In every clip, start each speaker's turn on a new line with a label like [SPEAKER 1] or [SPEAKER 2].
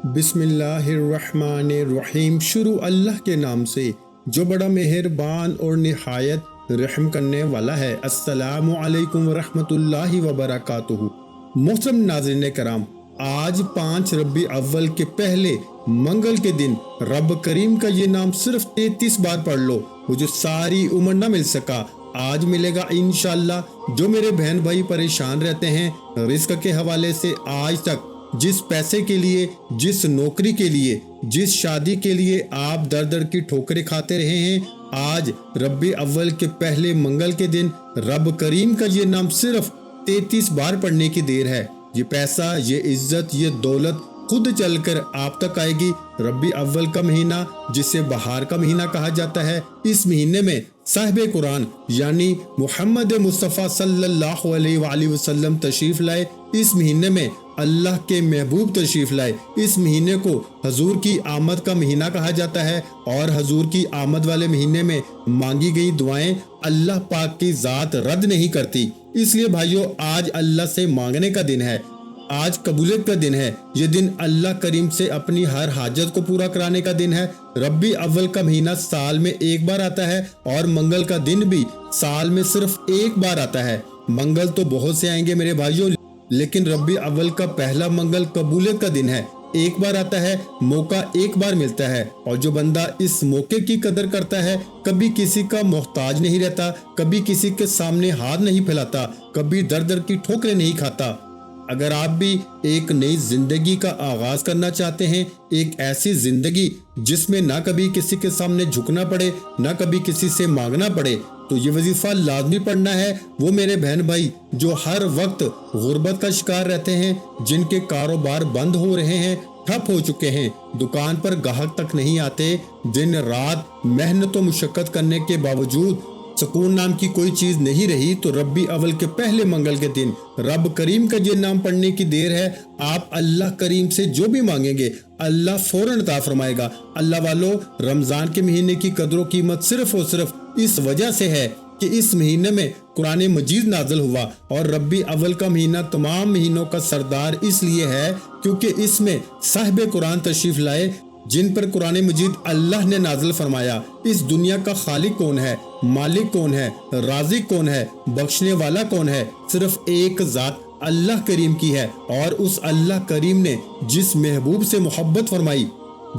[SPEAKER 1] بسم اللہ الرحمن الرحیم۔ شروع اللہ کے نام سے جو بڑا مہربان اور نہایت رحم کرنے والا ہے۔ السلام علیکم ورحمۃ اللہ وبرکاتہ۔ محترم ناظرین کرام، آج 5 ربیع اول کے پہلے منگل کے دن رب کریم کا یہ نام صرف 33 بار پڑھ لو، وہ جو ساری عمر نہ مل سکا آج ملے گا انشاءاللہ۔ جو میرے بہن بھائی پریشان رہتے ہیں رزق کے حوالے سے، آج تک جس پیسے کے لیے، جس نوکری کے لیے، جس شادی کے لیے آپ در در کی ٹھوکریں کھاتے رہے ہیں، آج ربیع اول کے پہلے منگل کے دن رب کریم کا یہ نام صرف 33 بار پڑھنے کی دیر ہے۔ یہ پیسہ، یہ عزت، یہ دولت خود چل کر آپ تک آئے گی۔ ربیع اول کا مہینہ جسے بہار کا مہینہ کہا جاتا ہے، اس مہینے میں صاحب قرآن یعنی محمد مصطفیٰ صلی اللہ علیہ وآلہ وسلم تشریف لائے۔ اس مہینے میں اللہ کے محبوب تشریف لائے۔ اس مہینے کو حضور کی آمد کا مہینہ کہا جاتا ہے، اور حضور کی آمد والے مہینے میں مانگی گئی دعائیں اللہ پاک کی ذات رد نہیں کرتی۔ اس لیے بھائیو، آج اللہ سے مانگنے کا دن ہے، آج قبولیت کا دن ہے۔ یہ دن اللہ کریم سے اپنی ہر حاجت کو پورا کرانے کا دن ہے۔ ربیع اول کا مہینہ سال میں ایک بار آتا ہے، اور منگل کا دن بھی سال میں صرف ایک بار آتا ہے۔ منگل تو بہت سے آئیں گے میرے بھائیوں، لیکن ربیع اول کا پہلا منگل قبولیت کا دن ہے۔ ایک بار آتا ہے، موقع ایک بار ملتا ہے، اور جو بندہ اس موقع کی قدر کرتا ہے کبھی کسی کا محتاج نہیں رہتا، کبھی کسی کے سامنے ہاتھ نہیں پھیلاتا، کبھی در در کی ٹھوکریں نہیں کھاتا۔ اگر آپ بھی ایک نئی زندگی کا آغاز کرنا چاہتے ہیں، ایک ایسی زندگی جس میں نہ کبھی کسی کے سامنے جھکنا پڑے، نہ کبھی کسی سے مانگنا پڑے، تو یہ وظیفہ لازمی پڑھنا ہے۔ وہ میرے بہن بھائی جو ہر وقت غربت کا شکار رہتے ہیں، جن کے کاروبار بند ہو رہے ہیں، ٹھپ ہو چکے ہیں، دکان پر گاہک تک نہیں آتے، دن رات محنت و مشقت کرنے کے باوجود سکون نام کی کوئی چیز نہیں رہی، تو ربیع اول کے پہلے منگل کے دن رب کریم کا یہ نام پڑھنے کی دیر ہے۔ آپ اللہ کریم سے جو بھی مانگیں گے اللہ فوراً عطا فرمائے گا۔ اللہ والو، رمضان کے مہینے کی قدر و قیمت صرف اور صرف اس وجہ سے ہے کہ اس مہینے میں قرآن مجید نازل ہوا، اور ربیع اول کا مہینہ تمام مہینوں کا سردار اس لیے ہے کیونکہ اس میں صاحب قرآن تشریف لائے، جن پر قرآن مجید اللہ نے نازل فرمایا۔ اس دنیا کا خالق کون ہے، مالک کون ہے، رازق کون ہے، بخشنے والا کون ہے؟ صرف ایک ذات اللہ کریم کی ہے، اور اس اللہ کریم نے جس محبوب سے محبت فرمائی،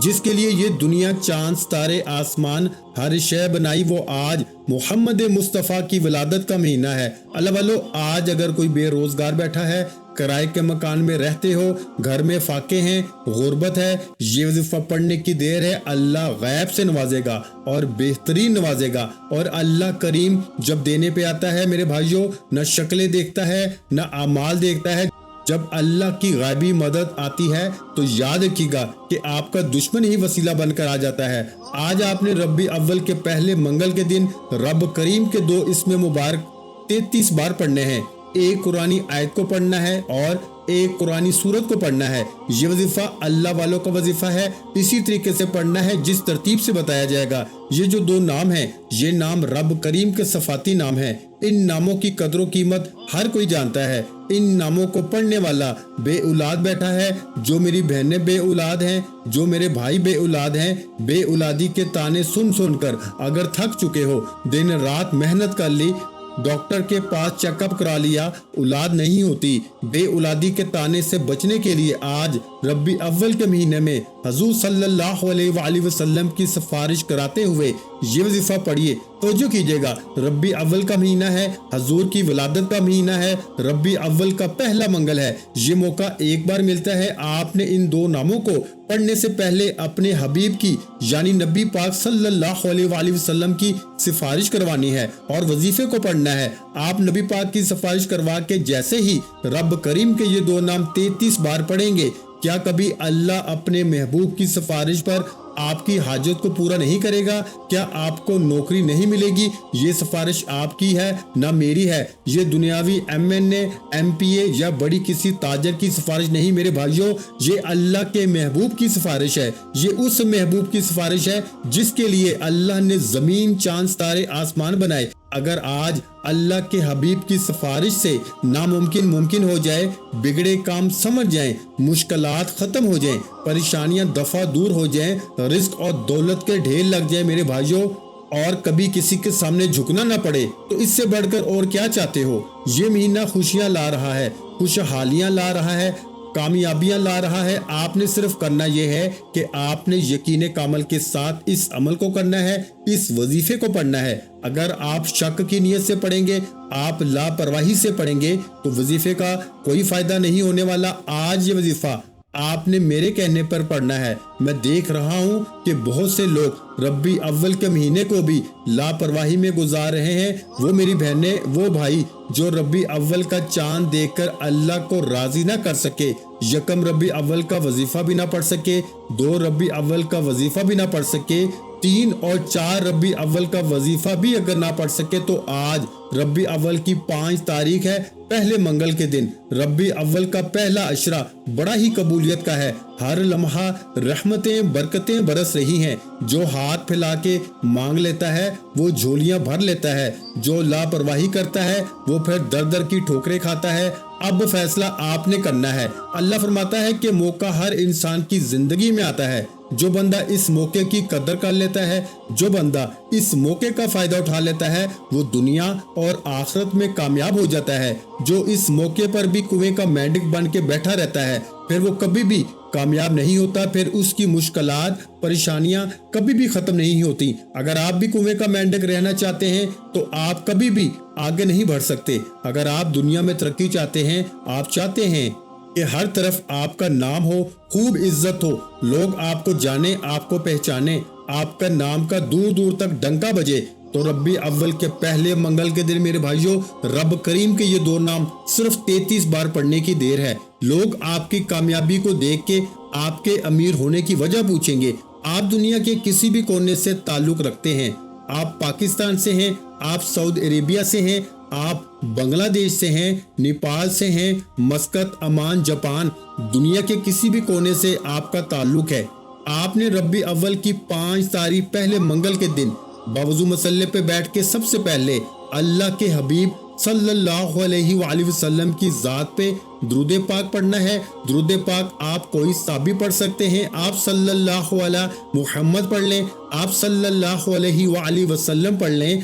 [SPEAKER 1] جس کے لیے یہ دنیا، چاند، ستارے، آسمان، ہر شے بنائی، وہ آج محمد مصطفیٰ کی ولادت کا مہینہ ہے۔ اللہ والو، آج اگر کوئی بے روزگار بیٹھا ہے، کرائے کے مکان میں رہتے ہو، گھر میں فاقے ہیں، غربت ہے، یہ وظیفہ پڑھنے کی دیر ہے۔ اللہ غیب سے نوازے گا اور بہترین نوازے گا، اور اللہ کریم جب دینے پہ آتا ہے میرے بھائیوں، نہ شکلیں دیکھتا ہے نہ اعمال دیکھتا ہے۔ جب اللہ کی غیبی مدد آتی ہے تو یاد رکھیے گا کہ آپ کا دشمن ہی وسیلہ بن کر آ جاتا ہے۔ آج آپ نے ربیع اول کے پہلے منگل کے دن رب کریم کے 2 اسم مبارک 33 بار پڑھنے ہیں۔ ایک قرآنی آیت کو پڑھنا ہے اور ایک قرآنی سورت کو پڑھنا ہے۔ یہ وظیفہ اللہ والوں کا وظیفہ ہے، اسی طریقے سے پڑھنا ہے جس ترتیب سے بتایا جائے گا۔ یہ جو 2 نام ہیں، یہ نام رب کریم کے صفاتی نام ہیں۔ ان ناموں کی قدر و قیمت ہر کوئی جانتا ہے۔ ان ناموں کو پڑھنے والا بے اولاد بیٹھا ہے، جو میری بہنیں بے اولاد ہیں، جو میرے بھائی بے اولاد ہیں، بے اولادی کے تانے سن سن کر اگر تھک چکے ہو، دن رات محنت کر لی، ڈاکٹر کے پاس چیک اپ کرا لیا، اولاد نہیں ہوتی، بے اولادی کے تانے سے بچنے کے لیے آج ربیع اول کے مہینے میں حضور صلی اللہ علیہ وآلہ وسلم کی سفارش کراتے ہوئے یہ وظیفہ پڑھیے۔ توجہ کیجئے گا، ربیع اول کا مہینہ ہے، حضور کی ولادت کا مہینہ ہے، ربیع اول کا پہلا منگل ہے۔ یہ موقع ایک بار ملتا ہے۔ آپ نے ان 2 ناموں کو پڑھنے سے پہلے اپنے حبیب کی یعنی نبی پاک صلی اللہ علیہ وآلہ وسلم کی سفارش کروانی ہے، اور وظیفے کو پڑھنا ہے۔ آپ نبی پاک کی سفارش کروا کے جیسے ہی رب کریم کے یہ 2 نام 33 بار پڑھیں گے، کیا کبھی اللہ اپنے محبوب کی سفارش پر آپ کی حاجت کو پورا نہیں کرے گا؟ کیا آپ کو نوکری نہیں ملے گی؟ یہ سفارش آپ کی ہے نہ میری ہے۔ یہ دنیاوی MNA MPA یا بڑی کسی تاجر کی سفارش نہیں میرے بھائیوں، یہ اللہ کے محبوب کی سفارش ہے۔ یہ اس محبوب کی سفارش ہے جس کے لیے اللہ نے زمین، چاند، ستارے، آسمان بنائے۔ اگر آج اللہ کے حبیب کی سفارش سے ناممکن ممکن ہو جائے، بگڑے کام سمجھ جائیں، مشکلات ختم ہو جائیں، پریشانیاں دفع دور ہو جائیں، رزق اور دولت کے ڈھیر لگ جائیں میرے بھائیوں، اور کبھی کسی کے سامنے جھکنا نہ پڑے، تو اس سے بڑھ کر اور کیا چاہتے ہو؟ یہ مہینہ خوشیاں لا رہا ہے، خوشحالیاں لا رہا ہے، کامیابیاں لا رہا ہے۔ آپ نے صرف کرنا یہ ہے کہ آپ نے یقین کامل کے ساتھ اس عمل کو کرنا ہے، اس وظیفے کو پڑھنا ہے۔ اگر آپ شک کی نیت سے پڑھیں گے، آپ لاپرواہی سے پڑھیں گے، تو وظیفے کا کوئی فائدہ نہیں ہونے والا۔ آج یہ وظیفہ آپ نے میرے کہنے پر پڑھنا ہے۔ میں دیکھ رہا ہوں کہ بہت سے لوگ ربیع اول کے مہینے کو بھی لاپرواہی میں گزار رہے ہیں۔ وہ میری بہنیں، وہ بھائی جو ربیع اول کا چاند دیکھ کر اللہ کو راضی نہ کر سکے، یکم ربیع اول کا وظیفہ بھی نہ پڑھ سکے، 2 ربیع اول کا وظیفہ بھی نہ پڑھ سکے، 3 اور 4 ربیع اول کا وظیفہ بھی اگر نہ پڑھ سکے، تو آج ربیع اول کی 5 تاریخ ہے، پہلے منگل کے دن۔ ربیع اول کا پہلا عشرہ بڑا ہی قبولیت کا ہے، ہر لمحہ رحمتیں برکتیں برس رہی ہیں۔ جو ہاتھ پھیلا کے مانگ لیتا ہے وہ جھولیاں بھر لیتا ہے، جو لاپرواہی کرتا ہے وہ پھر در در کی ٹھوکریں کھاتا ہے۔ اب فیصلہ آپ نے کرنا ہے۔ اللہ فرماتا ہے کہ موقع ہر انسان کی زندگی میں آتا ہے۔ جو بندہ اس موقع کی قدر کر لیتا ہے، جو بندہ اس موقع کا فائدہ اٹھا لیتا ہے، وہ دنیا اور آخرت میں کامیاب ہو جاتا ہے۔ جو اس موقع پر بھی کنویں کا مینڈک بن کے بیٹھا رہتا ہے، پھر وہ کبھی بھی کامیاب نہیں ہوتا، پھر اس کی مشکلات پریشانیاں کبھی بھی ختم نہیں ہوتی۔ اگر آپ بھی کنویں کا مینڈک رہنا چاہتے ہیں تو آپ کبھی بھی آگے نہیں بڑھ سکتے۔ اگر آپ دنیا میں ترقی چاہتے ہیں، آپ چاہتے ہیں کہ ہر طرف آپ کا نام ہو، خوب عزت ہو، لوگ آپ کو جانے، آپ کو پہچانے، آپ کا نام کا دور دور تک ڈنکا بجے، تو ربیع اول کے پہلے منگل کے دن میرے بھائیوں، رب کریم کے یہ 2 نام صرف 33 بار پڑھنے کی دیر ہے۔ لوگ آپ کی کامیابی کو دیکھ کے آپ کے امیر ہونے کی وجہ پوچھیں گے۔ آپ دنیا کے کسی بھی کونے سے تعلق رکھتے ہیں، آپ پاکستان سے ہیں، آپ سعودی عربیہ سے ہیں، آپ بنگلہ دیش سے ہیں، نیپال سے ہیں، مسقط، عمان، جاپان، دنیا کے کسی بھی کونے سے آپ کا تعلق ہے۔ آپ نے ربیع اول کی 5 تاریخ پہلے منگل کے دن باوضو مسلح پہ بیٹھ کے سب سے پہلے اللہ کے حبیب صلی اللہ علیہ وآلہ وسلم کی ذات پہ درود پاک پڑھنا ہے۔ درود پاک آپ کوئی سا بھی پڑھ سکتے ہیں، آپ صلی اللہ علیہ محمد پڑھ لیں، آپ صلی اللہ علیہ وآلہ وسلم پڑھ لیں،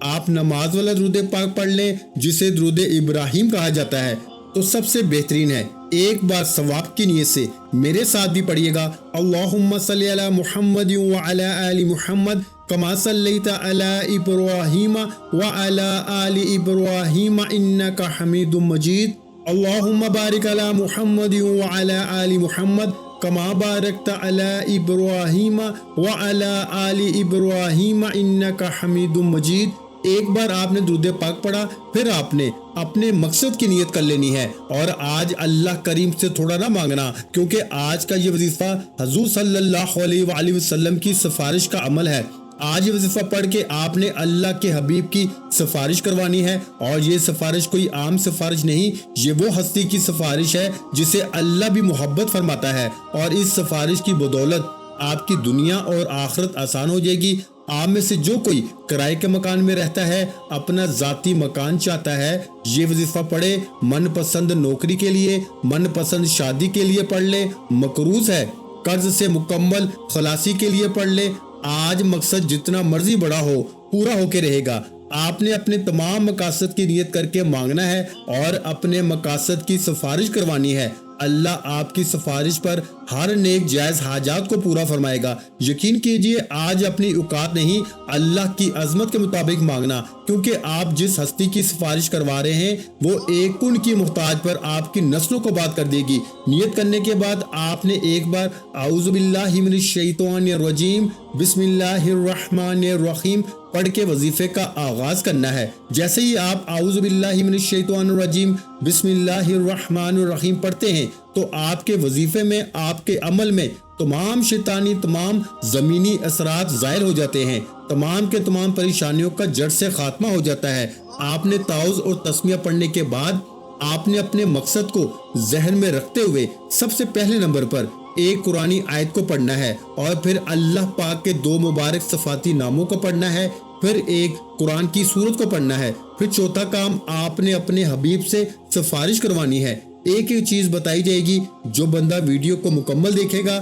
[SPEAKER 1] آپ نماز والا درود پاک پڑھ لیں جسے درود ابراہیم کہا جاتا ہے، تو سب سے بہترین ہے۔ ایک بار ثواب کی نیت سے میرے ساتھ بھی پڑھیے گا، اللہم صلی علی محمد وعلی آل محمد کما صلیت علی ابراہیم وعلی آل ابراہیم انک حمید مجید، اللہم بارک علی محمد وعلی آل محمد کما بارکت علی ابراہیم وعلی آل ابراہیم انک حمید مجید۔ ایک بار آپ نے درود پاک پڑھا، پھر آپ نے اپنے مقصد کی نیت کر لینی ہے، اور آج اللہ کریم سے تھوڑا نہ مانگنا، کیونکہ آج کا یہ وظیفہ حضور صلی اللہ علیہ وآلہ وسلم کی سفارش کا عمل ہے۔ آج یہ وظیفہ پڑھ کے آپ نے اللہ کے حبیب کی سفارش کروانی ہے، اور یہ سفارش کوئی عام سفارش نہیں، یہ وہ ہستی کی سفارش ہے جسے اللہ بھی محبت فرماتا ہے، اور اس سفارش کی بدولت آپ کی دنیا اور آخرت آسان ہو جائے گی۔ آپ میں سے جو کوئی کرائے کے مکان میں رہتا ہے، اپنا ذاتی مکان چاہتا ہے، یہ وظیفہ پڑھے، من پسند نوکری کے لیے، من پسند شادی کے لیے پڑھ لے، مقروض ہے قرض سے مکمل خلاصی کے لیے پڑھ لے۔ آج مقصد جتنا مرضی بڑا ہو، پورا ہو کے رہے گا۔ آپ نے اپنے تمام مقاصد کی نیت کر کے مانگنا ہے اور اپنے مقاصد کی سفارش کروانی ہے۔ اللہ آپ کی سفارش پر ہر نیک جائز حاجات کو پورا فرمائے گا۔ یقین کیجئے آج اپنی اوقات نہیں، اللہ کی عظمت کے مطابق مانگنا، کیونکہ آپ جس ہستی کی سفارش کروا رہے ہیں وہ ایک کن کی محتاج پر آپ کی نسلوں کو بات کر دے گی۔ نیت کرنے کے بعد آپ نے ایک بار اعوذ باللہ من الشیطان الرجیم بسم اللہ الرحمن الرحیم پڑھ کے وظیفے کا آغاز کرنا ہے۔ جیسے ہی آپ اعوذ باللہ من الشیطان الرجیم بسم اللہ الرحمن الرحیم پڑھتے ہیں تو آپ کے وظیفے میں، آپ کے عمل میں تمام شیطانی، تمام زمینی اثرات ظاہر ہو جاتے ہیں، تمام کے تمام پریشانیوں کا جڑ سے خاتمہ ہو جاتا ہے۔ آپ نے تعوذ اور تسمیہ پڑھنے کے بعد آپ نے اپنے مقصد کو ذہن میں رکھتے ہوئے سب سے پہلے نمبر پر ایک قرآنی آیت کو پڑھنا ہے، اور پھر اللہ پاک کے 2 مبارک صفاتی ناموں کو پڑھنا ہے، پھر ایک قرآن کی سورت کو پڑھنا ہے، پھر چوتھا کام آپ نے اپنے حبیب سے سفارش کروانی ہے۔ ایک ایک چیز بتائی جائے گی، جو بندہ ویڈیو کو مکمل دیکھے گا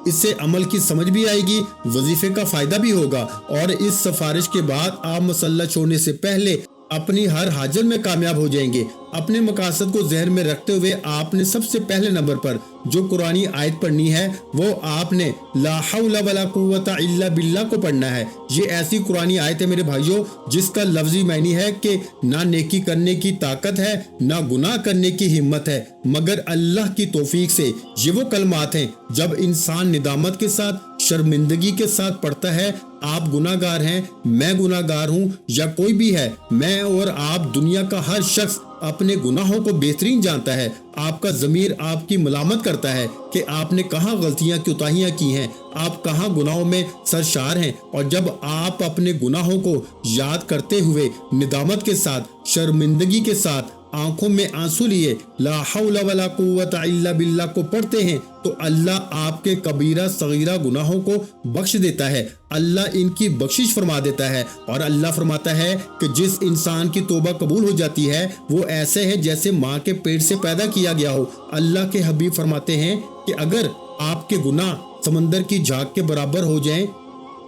[SPEAKER 1] اس سے عمل کی سمجھ بھی آئے گی، وظیفے کا فائدہ بھی ہوگا، اور اس سفارش کے بعد آپ مسلح چھوڑنے سے پہلے اپنی ہر حاجت میں کامیاب ہو جائیں گے۔ اپنے مقاصد کو ذہن میں رکھتے ہوئے آپ نے سب سے پہلے نمبر پر جو قرآنی آیت پڑھنی ہے وہ آپ نے لا حول ولا قوت الا باللہ کو پڑھنا ہے۔ یہ ایسی قرآنی آیت ہے میرے بھائیوں جس کا لفظی معنی ہے کہ نہ نیکی کرنے کی طاقت ہے نہ گناہ کرنے کی ہمت ہے مگر اللہ کی توفیق سے۔ یہ وہ کلمات ہیں جب انسان ندامت کے ساتھ شرمندگی کے ساتھ پڑھتا ہے، آپ گناہ گار ہیں، میں گناہ گار ہوں، یا کوئی بھی ہے، میں اور آپ، دنیا کا ہر شخص اپنے گناہوں کو بہترین جانتا ہے۔ آپ کا ضمیر آپ کی ملامت کرتا ہے کہ آپ نے کہاں غلطیاں کوتاہیاں کی ہیں، آپ کہاں گناہوں میں سرشار ہیں، اور جب آپ اپنے گناہوں کو یاد کرتے ہوئے ندامت کے ساتھ، شرمندگی کے ساتھ، آنکھوں میں آنسو لیے لا حول ولا قوت الا باللہ کو پڑھتے ہیں تو اللہ آپ کے کبیرہ صغیرہ گناہوں کو بخش دیتا ہے، اللہ ان کی بخشش فرما دیتا ہے۔ اور اللہ فرماتا ہے کہ جس انسان کی توبہ قبول ہو جاتی ہے وہ ایسے ہے جیسے ماں کے پیٹ سے پیدا کیا گیا ہو۔ اللہ کے حبیب فرماتے ہیں کہ اگر آپ کے گناہ سمندر کی جھاگ کے برابر ہو جائیں،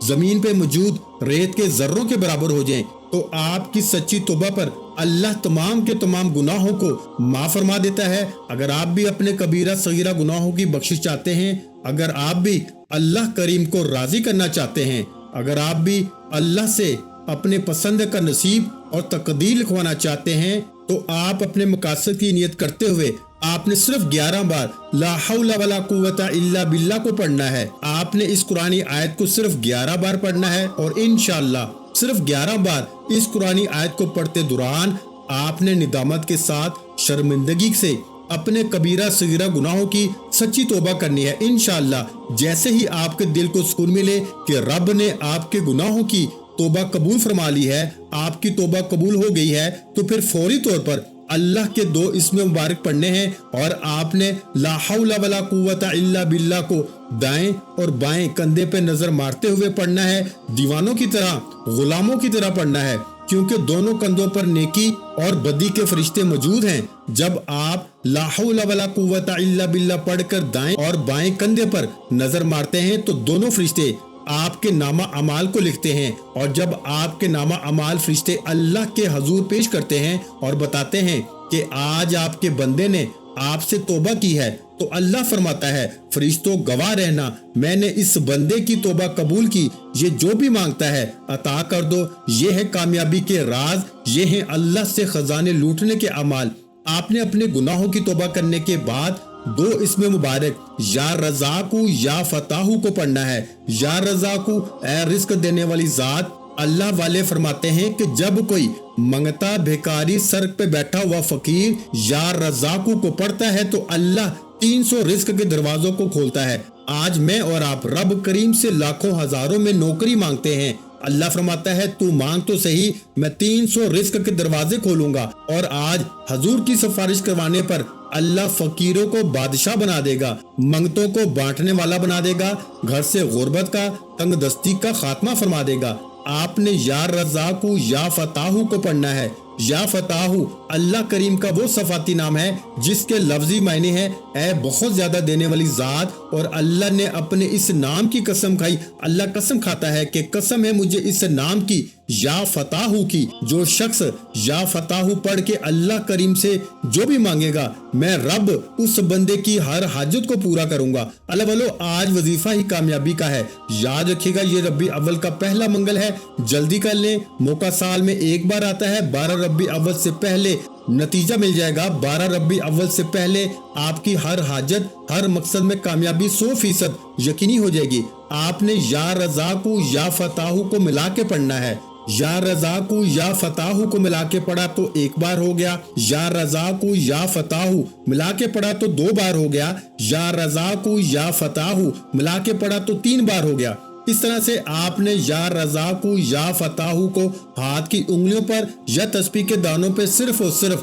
[SPEAKER 1] زمین پہ موجود ریت کے ذروں کے برابر ہو جائیں، تو آپ کی سچی توبہ پر اللہ تمام کے تمام گناہوں کو معاف فرما دیتا ہے۔ اگر آپ بھی اپنے کبیرہ صغیرہ گناہوں کی بخشش چاہتے ہیں، اگر آپ بھی اللہ کریم کو راضی کرنا چاہتے ہیں، اگر آپ بھی اللہ سے اپنے پسند کا نصیب اور تقدیر لکھوانا چاہتے ہیں، تو آپ اپنے مقاصد کی نیت کرتے ہوئے آپ نے صرف 11 بار لا حول ولا قوت الا باللہ کو پڑھنا ہے۔ آپ نے اس قرآنی آیت کو صرف 11 بار پڑھنا ہے، اور انشاءاللہ صرف 11 بار اس قرآنی آیت کو پڑھتے دوران آپ نے ندامت کے ساتھ شرمندگی سے اپنے کبیرہ صغیرہ گناہوں کی سچی توبہ کرنی ہے۔ انشاءاللہ جیسے ہی آپ کے دل کو سکون ملے کہ رب نے آپ کے گناہوں کی توبہ قبول فرما لی ہے، آپ کی توبہ قبول ہو گئی ہے، تو پھر فوری طور پر اللہ کے 2 اسم مبارک پڑھنے ہیں، اور آپ نے لا حول ولا قوت الا باللہ کو دائیں اور بائیں کندھے پہ نظر مارتے ہوئے پڑھنا ہے، دیوانوں کی طرح، غلاموں کی طرح پڑھنا ہے، کیونکہ دونوں کندھوں پر نیکی اور بدی کے فرشتے موجود ہیں۔ جب آپ لا حول ولا قوت الا باللہ پڑھ کر دائیں اور بائیں کندھے پر نظر مارتے ہیں تو دونوں فرشتے آپ کے نامہ اعمال کو لکھتے ہیں، اور جب آپ کے نامہ اعمال فرشتے اللہ کے حضور پیش کرتے ہیں اور بتاتے ہیں کہ آج آپ کے بندے نے آپ سے توبہ کی ہے، تو اللہ فرماتا ہے فرشتوں گواہ رہنا، میں نے اس بندے کی توبہ قبول کی، یہ جو بھی مانگتا ہے عطا کر دو۔ یہ ہے کامیابی کے راز، یہ ہیں اللہ سے خزانے لوٹنے کے اعمال۔ آپ نے اپنے گناہوں کی توبہ کرنے کے بعد 2 اسم مبارک یا رزاق یا فتاح کو پڑھنا ہے۔ یا رزاق، اے رزق دینے والی ذات۔ اللہ والے فرماتے ہیں کہ جب کوئی منگتا بھیکاری سڑک پہ بیٹھا ہوا فقیر یا رزاق کو پڑھتا ہے تو اللہ 300 رزق کے دروازوں کو کھولتا ہے۔ آج میں اور آپ رب کریم سے لاکھوں ہزاروں میں نوکری مانگتے ہیں، اللہ فرماتا ہے تو مانگ تو صحیح، میں 300 رزق کے دروازے کھولوں گا۔ اور آج حضور کی سفارش کروانے پر اللہ فقیروں کو بادشاہ بنا دے گا، منگتوں کو بانٹنے والا بنا دے گا، گھر سے غربت کا، تنگ دستی کا خاتمہ فرما دے گا۔ آپ نے یا رزاق یا فتاح کو پڑھنا ہے۔ یا فتاح اللہ کریم کا وہ صفاتی نام ہے جس کے لفظی معنی ہے اے بہت زیادہ دینے والی ذات، اور اللہ نے اپنے اس نام کی قسم کھائی۔ اللہ قسم کھاتا ہے کہ قسم ہے مجھے اس نام کی، یا فتاح کی۔ جو شخص یا فتاح پڑھ کے اللہ کریم سے جو بھی مانگے گا، میں رب اس بندے کی ہر حاجت کو پورا کروں گا۔ اللہ والو، آج وظیفہ ہی کامیابی کا ہے، یاد رکھیے گا۔ یہ ربیع اول کا پہلا منگل ہے، جلدی کر لیں، موقع سال میں ایک بار آتا ہے۔ 12 ربیع اول سے پہلے نتیجہ مل جائے گا۔ 12 ربیع اول سے پہلے آپ کی ہر حاجت، ہر مقصد میں کامیابی 100% یقینی ہو جائے گی۔ آپ نے یا رزاق یا فتاح کو ملا کے پڑھنا ہے۔ یا رزاق یا فتاح کو ملا کے پڑھا تو 1 بار ہو گیا، یا رزاق یا فتاح ملا کے پڑھا تو 2 بار ہو گیا، یا رزاق یا فتاح ملا کے پڑھا تو 3 بار ہو گیا۔ اس طرح سے آپ نے یا رزاق یا فتاح کو ہاتھ کی انگلیوں پر یا تسبیح کے دانوں پہ صرف اور صرف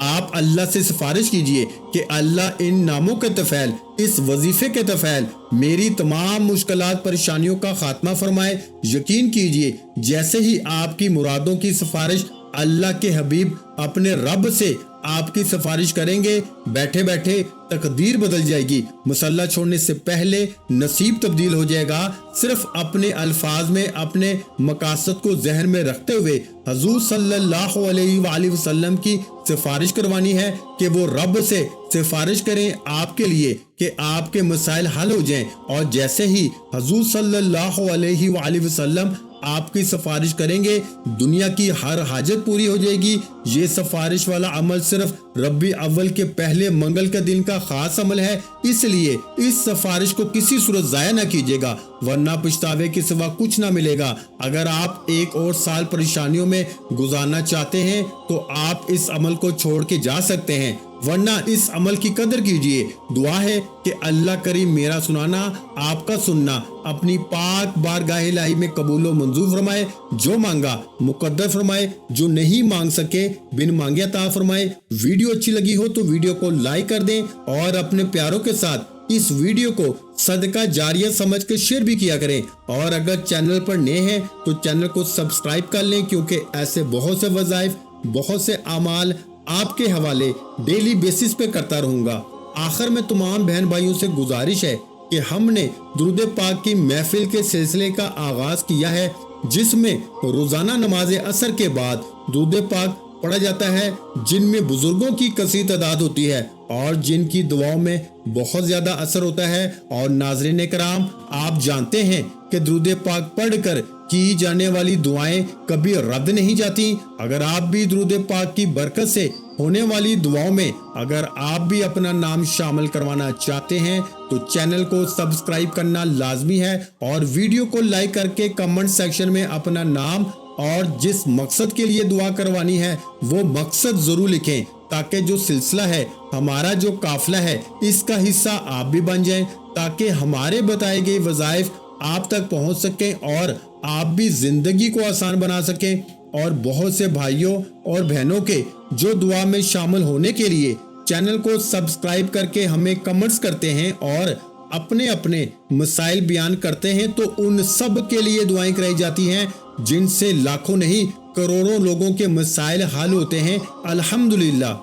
[SPEAKER 1] آپ اللہ سے سفارش کیجئے کہ اللہ ان ناموں کے تفعیل، اس وظیفے کے تفعیل میری تمام مشکلات پریشانیوں کا خاتمہ فرمائے۔ یقین کیجئے جیسے ہی آپ کی مرادوں کی سفارش اللہ کے حبیب اپنے رب سے آپ کی سفارش کریں گے، بیٹھے بیٹھے تقدیر بدل جائے گی، مسلح چھوڑنے سے پہلے نصیب تبدیل ہو جائے گا۔ صرف اپنے الفاظ میں اپنے مقاصد کو ذہن میں رکھتے ہوئے حضور صلی اللہ علیہ وآلہ وسلم کی سفارش کروانی ہے کہ وہ رب سے سفارش کریں آپ کے لیے کہ آپ کے مسائل حل ہو جائیں، اور جیسے ہی حضور صلی اللہ علیہ وآلہ وسلم آپ کی سفارش کریں گے دنیا کی ہر حاجت پوری ہو جائے گی۔ یہ سفارش والا عمل صرف ربیع اول کے پہلے منگل کے دن کا خاص عمل ہے، اس لیے اس سفارش کو کسی صورت ضائع نہ کیجیے گا، ورنہ پچھتاوے کے سوا کچھ نہ ملے گا۔ اگر آپ ایک اور سال پریشانیوں میں گزارنا چاہتے ہیں تو آپ اس عمل کو چھوڑ کے جا سکتے ہیں، ورنہ اس عمل کی قدر کیجئے۔ دعا ہے کہ اللہ کریم میرا سنانا، آپ کا سننا اپنی پاک بارگاہ الہی میں قبول و منظور فرمائے، جو مانگا مقدر فرمائے، جو نہیں مانگ سکے بن مانگے عطا فرمائے۔ ویڈیو اچھی لگی ہو تو ویڈیو کو لائک کر دیں اور اپنے پیاروں کے ساتھ اس ویڈیو کو صدقہ جاریہ سمجھ کے شیئر بھی کیا کریں، اور اگر چینل پر نئے ہیں تو چینل کو سبسکرائب کر لیں، کیونکہ ایسے بہت سے وظائف، بہت سے اعمال آپ کے حوالے ڈیلی بیسس پہ کرتا رہوں گا۔ آخر میں تمام بہن بھائیوں سے گزارش ہے کہ ہم نے درود پاک کی محفل کے سلسلے کا آغاز کیا ہے، جس میں روزانہ نماز عصر کے بعد درود پاک پڑھا جاتا ہے، جن میں بزرگوں کی کثیر تعداد ہوتی ہے اور جن کی دعاؤں میں بہت زیادہ اثر ہوتا ہے۔ اور ناظرین کرام، آپ جانتے ہیں کہ درود پاک پڑھ کر کی جانے والی دعائیں کبھی رد نہیں جاتی۔ اگر آپ بھی درود پاک کی برکت سے ہونے والی دعاؤں میں اگر آپ بھی اپنا نام شامل کروانا چاہتے ہیں تو چینل کو سبسکرائب کرنا لازمی ہے، اور ویڈیو کو لائک کر کے کمنٹ سیکشن میں اپنا نام اور جس مقصد کے لیے دعا کروانی ہے وہ مقصد ضرور لکھیں، تاکہ جو سلسلہ ہے، ہمارا جو قافلہ ہے، اس کا حصہ آپ بھی بن جائیں، تاکہ ہمارے بتائے گئے وظائف آپ تک پہنچ سکیں اور آپ بھی زندگی کو آسان بنا سکیں۔ اور بہت سے بھائیوں اور بہنوں کے جو دعا میں شامل ہونے کے لیے چینل کو سبسکرائب کر کے ہمیں کمنٹس کرتے ہیں اور اپنے اپنے مسائل بیان کرتے ہیں، تو ان سب کے لیے دعائیں کرائی جاتی ہیں، جن سے لاکھوں نہیں کروڑوں لوگوں کے مسائل حل ہوتے ہیں الحمدللہ۔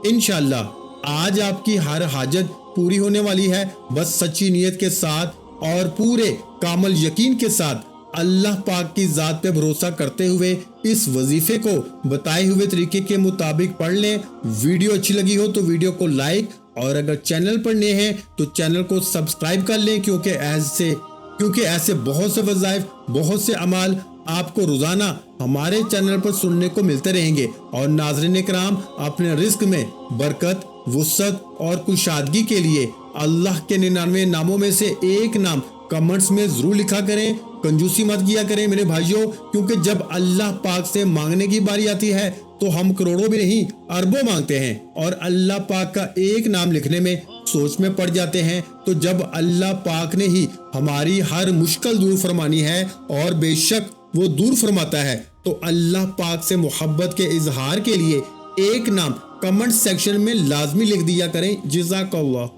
[SPEAKER 1] انشاءاللہ آج آپ کی ہر حاجت پوری ہونے والی ہے، بس سچی نیت کے ساتھ اور پورے کامل یقین کے ساتھ اللہ پاک کی ذات پہ بھروسہ کرتے ہوئے اس وظیفے کو بتائے ہوئے طریقے کے مطابق پڑھ لیں۔ ویڈیو اچھی لگی ہو تو ویڈیو کو لائک، اور اگر چینل پر نئے ہیں تو چینل کو سبسکرائب کر لیں، کیونکہ ایسے بہت سے وظائف، بہت سے اعمال آپ کو روزانہ ہمارے چینل پر سننے کو ملتے رہیں گے۔ اور ناظرین کرام، اپنے رزق میں برکت، وسعت اور کشادگی کے لیے اللہ کے 99 ناموں میں سے ایک نام کمنٹس میں ضرور لکھا کریں، کنجوسی مت کیا کریں میرے بھائیوں، کیونکہ جب اللہ پاک سے مانگنے کی باری آتی ہے تو ہم کروڑوں بھی نہیں اربوں مانگتے ہیں، اور اللہ پاک کا ایک نام لکھنے میں سوچ میں پڑ جاتے ہیں۔ تو جب اللہ پاک نے ہی ہماری ہر مشکل دور فرمانی ہے، اور بے شک وہ دور فرماتا ہے، تو اللہ پاک سے محبت کے اظہار کے لیے ایک نام کمنٹ سیکشن میں لازمی لکھ دیا کریں۔ جزاک اللہ۔